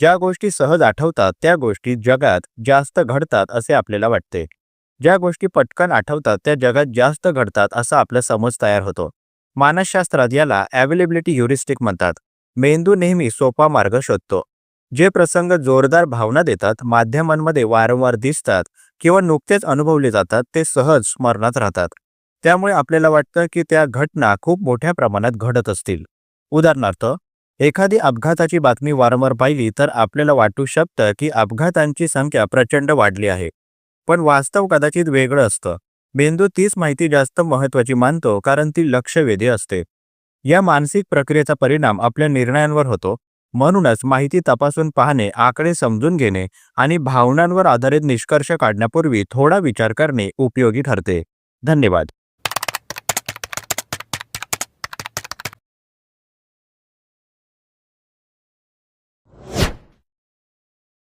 ज्या गोष्टी सहज आठवतात त्या गोष्टी जगात जास्त घडतात असे आपल्याला वाटते. ज्या गोष्टी पटकन आठवतात त्या जगात जास्त घडतात असा आपला समज तयार होतो. मानसशास्त्रात याला अवेलेबिलिटी ह्युरिस्टिक म्हणतात. मेंदू नेहमी सोपा मार्ग शोधतो. जे प्रसंग जोरदार भावना देतात, माध्यमांमध्ये वारंवार दिसतात किंवा नुकतेच अनुभवले जातात ते सहज स्मरणात राहतात. त्यामुळे आपल्याला वाटतं की त्या घटना खूप मोठ्या प्रमाणात घडत असतील. उदाहरणार्थ, एखादी अपघाताची बातमी वारंवार पाहिली तर आपल्याला वाटू शकतं की अपघातांची संख्या प्रचंड वाढली आहे. पण वास्तव कदाचित वेगळं असतं. मेंदू तीच माहिती जास्त महत्त्वाची मानतो कारण ती लक्षवेधी असते. या मानसिक प्रक्रियेचा परिणाम आपल्या निर्णयांवर होतो. म्हणूनच माहिती तपासून पाहणे, आकडे समजून घेणे आणि भावनांवर आधारित निष्कर्ष काढण्यापूर्वी थोडा विचार करणे उपयोगी ठरते. धन्यवाद.